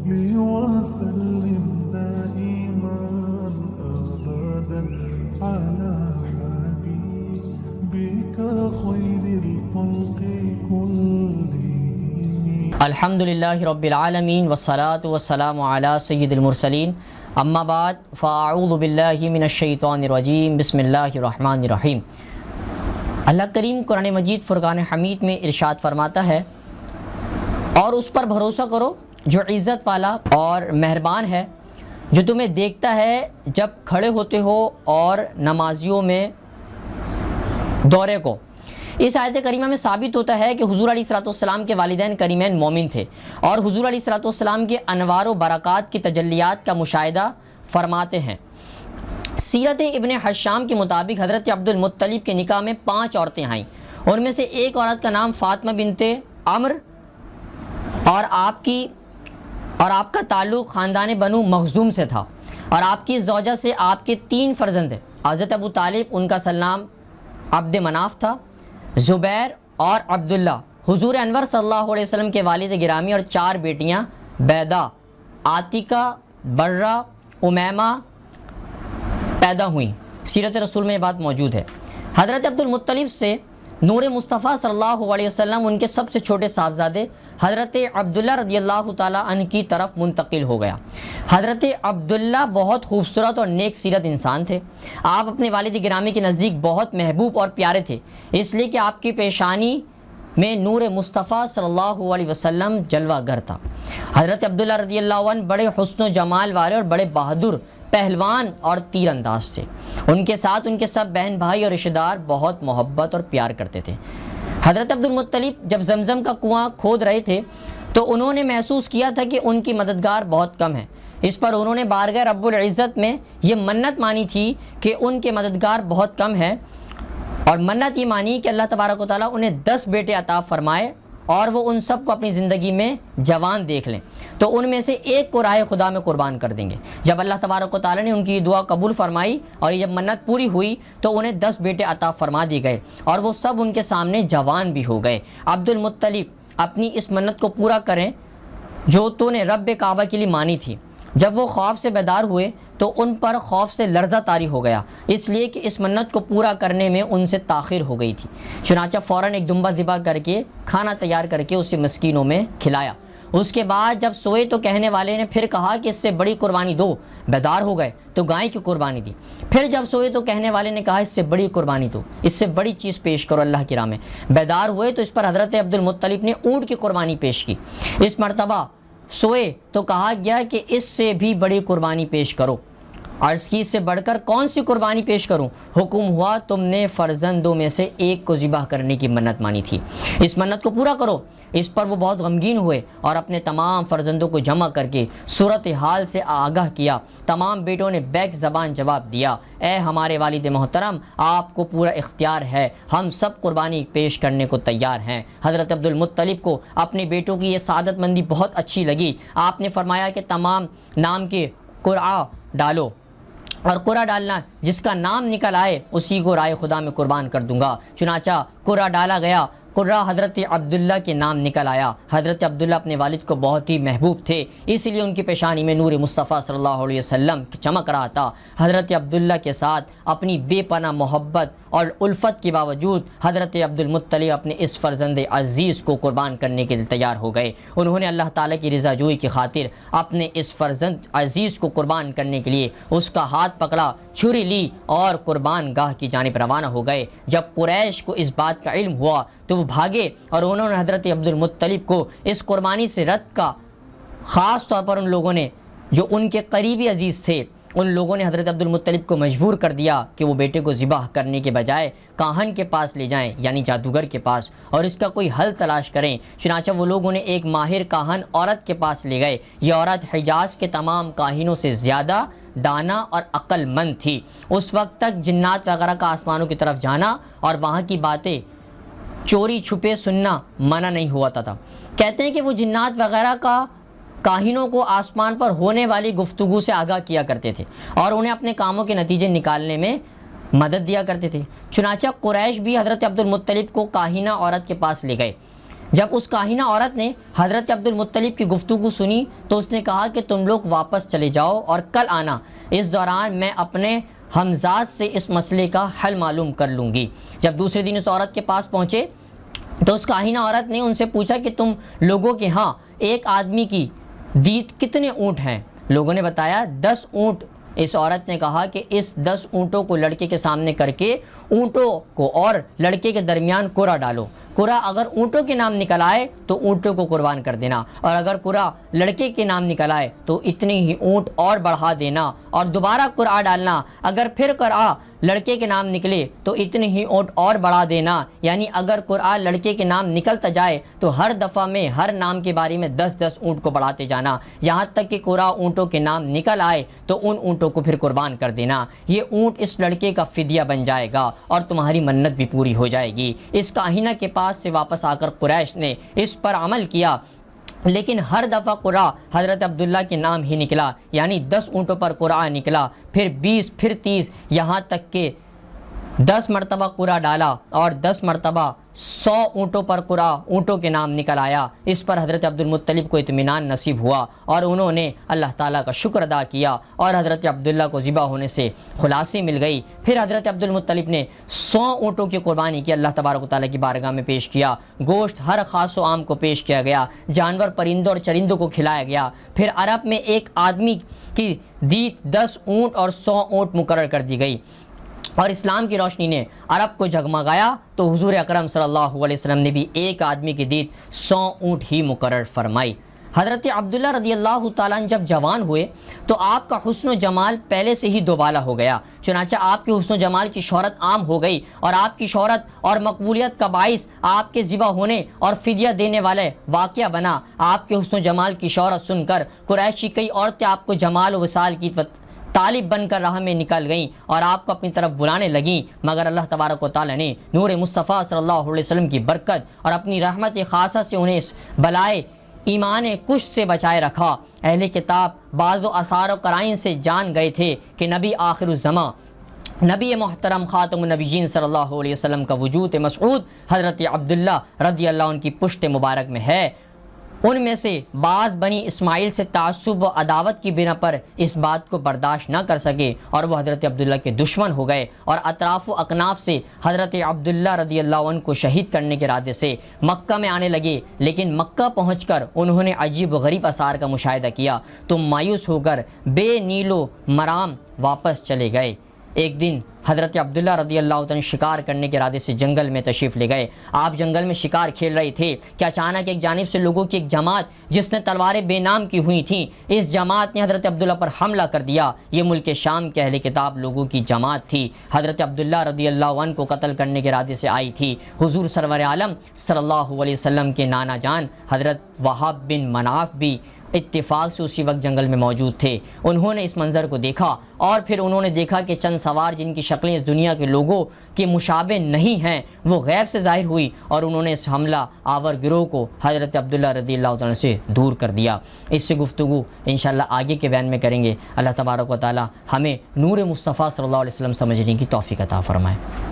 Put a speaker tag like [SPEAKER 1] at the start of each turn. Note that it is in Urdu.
[SPEAKER 1] وسلم دائما أبدا على حبيبك خير الخلق كلهم.
[SPEAKER 2] الحمدللہ رب العالمین والصلاة والسلام علی سید المرسلین، اما بعد فاعوذ باللہ من الشیطان الرجیم، بسم اللہ الرحمن الرحیم۔ اللہ کریم قرآن مجید فرقان حمید میں ارشاد فرماتا ہے، اور اس پر بھروسہ کرو جو عزت والا اور مہربان ہے، جو تمہیں دیکھتا ہے جب کھڑے ہوتے ہو اور نمازیوں میں دورے کو۔ اس آیت کریمہ میں ثابت ہوتا ہے کہ حضور علیہ السلام کے والدین کریمین مومن تھے، اور حضور علیہ السلام کے انوار و برکات کی تجلیات کا مشاہدہ فرماتے ہیں۔ سیرت ابن حشام کے مطابق حضرت عبد المطلب کے نکاح میں 5 عورتیں آئیں، ان میں سے ایک عورت کا نام فاطمہ بنت عمر، اور آپ کا تعلق خاندان بنو مخزوم سے تھا، اور آپ کی زوجہ سے آپ کے 3 فرزند ہیں۔ حضرت ابو طالب، ان کا اصل نام عبد مناف تھا، زبیر اور عبداللہ حضور انور صلی اللہ علیہ وسلم کے والد گرامی، اور 4 بیٹیاں بیدہ، عاتقہ، برہ، امیمہ پیدا ہوئیں۔ سیرت رسول میں یہ بات موجود ہے۔ حضرت عبد المطلب سے نور مصطفیٰ صلی اللہ علیہ وسلم ان کے سب سے چھوٹے صاحبزادے حضرت عبداللہ رضی اللہ تعالیٰ عنہ کی طرف منتقل ہو گیا۔ حضرت عبداللہ بہت خوبصورت اور نیک سیرت انسان تھے۔ آپ اپنے والد گرامی کے نزدیک بہت محبوب اور پیارے تھے، اس لیے کہ آپ کی پیشانی میں نور مصطفیٰ صلی اللہ علیہ وسلم جلوہ گر تھا۔ حضرت عبداللہ رضی اللہ عنہ بڑے حسن و جمال والے اور بڑے بہادر پہلوان اور تیر انداز تھے۔ ان کے ساتھ ان کے سب بہن بھائی اور رشتہ دار بہت محبت اور پیار کرتے تھے۔ حضرت عبد المطلب جب زمزم کا کنواں کھود رہے تھے تو انہوں نے محسوس کیا تھا کہ ان کی مددگار بہت کم ہے۔ اس پر انہوں نے بارگاہ رب العزت میں یہ منت مانی تھی کہ ان کے مددگار بہت کم ہے، اور منت یہ مانی کہ اللہ تبارک و تعالیٰ انہیں 10 بیٹے عطا فرمائے اور وہ ان سب کو اپنی زندگی میں جوان دیکھ لیں، تو ان میں سے ایک کو راہ خدا میں قربان کر دیں گے۔ جب اللہ تبارک و تعالیٰ نے ان کی دعا قبول فرمائی اور یہ جب منت پوری ہوئی تو انہیں 10 بیٹے عطا فرما دیے گئے، اور وہ سب ان کے سامنے جوان بھی ہو گئے۔ عبد المطلب اپنی اس منت کو پورا کریں جو تو نے رب کعبہ کے لیے مانی تھی۔ جب وہ خواب سے بیدار ہوئے تو ان پر خوف سے لرزہ طاری ہو گیا، اس لیے کہ اس منت کو پورا کرنے میں ان سے تاخیر ہو گئی تھی۔ چنانچہ فوراً ایک دمبا ذبح کر کے کھانا تیار کر کے اسے مسکینوں میں کھلایا۔ اس کے بعد جب سوئے تو کہنے والے نے پھر کہا کہ اس سے بڑی قربانی دو۔ بیدار ہو گئے تو گائے کی قربانی دی۔ پھر جب سوئے تو کہنے والے نے کہا اس سے بڑی قربانی دو، اس سے بڑی چیز پیش کرو اللہ کی راہ میں۔ بیدار ہوئے تو اس پر حضرت عبد المطلب نے اونٹ کی قربانی پیش کی۔ اس مرتبہ سوئے تو کہا گیا کہ اس سے بھی بڑی قربانی پیش کرو۔ عرض کی اس سے بڑھ کر کون سی قربانی پیش کروں؟ حکم ہوا تم نے فرزندوں میں سے ایک کو ذبح کرنے کی منت مانی تھی، اس منت کو پورا کرو۔ اس پر وہ بہت غمگین ہوئے اور اپنے تمام فرزندوں کو جمع کر کے صورتحال سے آگاہ کیا۔ تمام بیٹوں نے بیک زبان جواب دیا، اے ہمارے والد محترم، آپ کو پورا اختیار ہے، ہم سب قربانی پیش کرنے کو تیار ہیں۔ حضرت عبد المطلب کو اپنے بیٹوں کی یہ سعادت مندی بہت اچھی لگی۔ آپ نے فرمایا کہ تمام نام کے قرعہ ڈالو، اور قرعہ ڈالنا جس کا نام نکل آئے اسی کو رائے خدا میں قربان کر دوں گا۔ چنانچہ قرعہ ڈالا گیا، قرعہ حضرت عبداللہ کے نام نکل آیا۔ حضرت عبداللہ اپنے والد کو بہت ہی محبوب تھے، اس لیے ان کی پیشانی میں نور مصطفیٰ صلی اللہ علیہ وسلم چمک رہا تھا۔ حضرت عبداللہ کے ساتھ اپنی بے پناہ محبت اور الفت کے باوجود حضرت عبد المطلب اپنے اس فرزند عزیز کو قربان کرنے کے لیے تیار ہو گئے۔ انہوں نے اللہ تعالیٰ کی رضا جوئی کی خاطر اپنے اس فرزند عزیز کو قربان کرنے کے لیے اس کا ہاتھ پکڑا، چھری لی اور قربان گاہ کی جانب روانہ ہو گئے۔ جب قریش کو اس بات کا علم ہوا تو وہ بھاگے، اور انہوں نے حضرت عبد المطلب کو اس قربانی سے رد کا، خاص طور پر ان لوگوں نے جو ان کے قریبی عزیز تھے، ان لوگوں نے حضرت عبد المطلب کو مجبور کر دیا کہ وہ بیٹے کو ذبح کرنے کے بجائے کاہن کے پاس لے جائیں، یعنی جادوگر کے پاس، اور اس کا کوئی حل تلاش کریں۔ چنانچہ وہ لوگ انہیں ایک ماہر کاہن عورت کے پاس لے گئے۔ یہ عورت حجاز کے تمام کاہنوں سے زیادہ دانا اور عقل مند تھی۔ اس وقت تک جنات وغیرہ کا آسمانوں کی طرف جانا اور وہاں کی باتیں چوری چھپے سننا منع نہیں ہوا تھا۔ کہتے ہیں کہ وہ جنات وغیرہ کا کاہنوں کو آسمان پر ہونے والی گفتگو سے آگاہ کیا کرتے تھے اور انہیں اپنے کاموں کے نتیجے نکالنے میں مدد دیا کرتے تھے۔ چنانچہ قریش بھی حضرت عبد المطلب کو کاہنہ عورت کے پاس لے گئے۔ جب اس کاہنہ عورت نے حضرت عبد المطلب کی گفتگو سنی تو اس نے کہا کہ تم لوگ واپس چلے جاؤ اور کل آنا، اس دوران میں اپنے ہمزاد سے اس مسئلے کا حل معلوم کر لوں گی۔ جب دوسرے دن اس عورت کے پاس پہنچے تو اس کاہنہ عورت نے ان سے پوچھا کہ تم لوگوں کے ہاں ایک آدمی کی دیت کتنے اونٹ ہیں؟ لوگوں نے بتایا 10 اونٹ۔ اس عورت نے کہا کہ اس 10 اونٹوں کو لڑکے کے سامنے کر کے اونٹوں کو اور لڑکے کے درمیان قرعہ ڈالو، قرعہ اگر اونٹوں کے نام نکل آئے تو اونٹوں کو قربان کر دینا، اور اگر قرعہ لڑکے کے نام نکل آئے تو اتنے ہی اونٹ اور بڑھا دینا، اور دوبارہ قرعہ ڈالنا، اگر پھر قرعہ لڑکے کے نام نکلے تو اتنے ہی اونٹ اور بڑھا دینا، یعنی اگر قرعہ لڑکے کے نام نکلتا جائے تو ہر دفعہ میں ہر نام کے بارے میں 10 اونٹ کو بڑھاتے جانا، یہاں تک کہ قرعہ اونٹوں کے نام نکل آئے تو ان اونٹوں کو پھر قربان کر دینا۔ یہ اونٹ اس لڑکے کا فدیہ بن جائے گا اور تمہاری منت بھی پوری ہو جائے گی۔ اس کاہنہ کے پاس سے واپس آ کر قریش نے اس پر عمل کیا، لیکن ہر دفعہ قرعہ حضرت عبداللہ کے نام ہی نکلا، یعنی 10 اونٹوں پر قرعہ نکلا، پھر 20، پھر 30، یہاں تک کہ 10 مرتبہ قرعہ ڈالا اور 10 مرتبہ 100 اونٹوں پر قرعہ اونٹوں کے نام نکل آیا۔ اس پر حضرت عبد المطلب کو اطمینان نصیب ہوا اور انہوں نے اللہ تعالیٰ کا شکر ادا کیا اور حضرت عبداللہ کو ذبح ہونے سے خلاصی مل گئی۔ پھر حضرت عبد المطلب نے 100 اونٹوں کی قربانی کی، اللہ تبارک و تعالیٰ کی بارگاہ میں پیش کیا، گوشت ہر خاص و عام کو پیش کیا گیا، جانور پرندوں اور چرندوں کو کھلایا گیا۔ پھر عرب میں ایک آدمی کی دیت 10 اونٹ اور 100 اونٹ مقرر کر دی گئی، اور اسلام کی روشنی نے عرب کو جگمگایا تو حضور اکرم صلی اللہ علیہ وسلم نے بھی ایک آدمی کی دیت 100 اونٹ ہی مقرر فرمائی۔ حضرت عبداللہ رضی اللہ تعالیٰ عنہ جب جوان ہوئے تو آپ کا حسن و جمال پہلے سے ہی دوبالا ہو گیا، چنانچہ آپ کے حسن و جمال کی شہرت عام ہو گئی، اور آپ کی شہرت اور مقبولیت کا باعث آپ کے ذبح ہونے اور فدیہ دینے والے واقعہ بنا۔ آپ کے حسن و جمال کی شہرت سن کر قریشی کئی عورتیں آپ کو جمال و وصال کی طالب بن کر راہ میں نکل گئیں اور آپ کو اپنی طرف بلانے لگیں، مگر اللہ تبارک و تعالیٰ نے نور مصطفیٰ صلی اللہ علیہ وسلم کی برکت اور اپنی رحمت خاصہ سے انہیں اس بلائے ایمان کش سے بچائے رکھا۔ اہل کتاب بعض و آثار و قرائن سے جان گئے تھے کہ نبی آخر الزماں، نبی محترم خاتم النبیین صلی اللہ علیہ وسلم کا وجود مسعود حضرت عبداللہ رضی اللہ عنہ کی پشت مبارک میں ہے۔ ان میں سے بعض بنی اسماعیل سے تعصب و عداوت کی بنا پر اس بات کو برداشت نہ کر سکے اور وہ حضرت عبداللہ کے دشمن ہو گئے، اور اطراف و اکناف سے حضرت عبداللہ رضی اللہ عنہ کو شہید کرنے کے ارادے سے مکہ میں آنے لگے، لیکن مکہ پہنچ کر انہوں نے عجیب و غریب آثار کا مشاہدہ کیا تو مایوس ہو کر بے نیل و مرام واپس چلے گئے۔ ایک دن حضرت عبداللہ رضی اللہ عنہ شکار کرنے کے ارادے سے جنگل میں تشریف لے گئے۔ آپ جنگل میں شکار کھیل رہے تھے کہ اچانک ایک جانب سے لوگوں کی ایک جماعت جس نے تلواریں بے نام کی ہوئی تھیں، اس جماعت نے حضرت عبداللہ پر حملہ کر دیا۔ یہ ملک شام کے اہل کتاب لوگوں کی جماعت تھی، حضرت عبداللہ رضی اللہ عنہ کو قتل کرنے کے ارادے سے آئی تھی۔ حضور سرور عالم صلی اللہ علیہ وسلم کے نانا جان حضرت وہاب بن مناف بھی اتفاق سے اسی وقت جنگل میں موجود تھے۔ انہوں نے اس منظر کو دیکھا اور پھر انہوں نے دیکھا کہ چند سوار جن کی شکلیں اس دنیا کے لوگوں کے مشابہ نہیں ہیں وہ غیب سے ظاہر ہوئی، اور انہوں نے اس حملہ آور گروہ کو حضرت عبداللہ رضی اللہ عنہ سے دور کر دیا۔ اس سے گفتگو انشاءاللہ آگے کے بیان میں کریں گے۔ اللہ تبارک و تعالی ہمیں نور مصطفیٰ صلی اللہ علیہ وسلم سمجھنے کی توفیق عطا فرمائے۔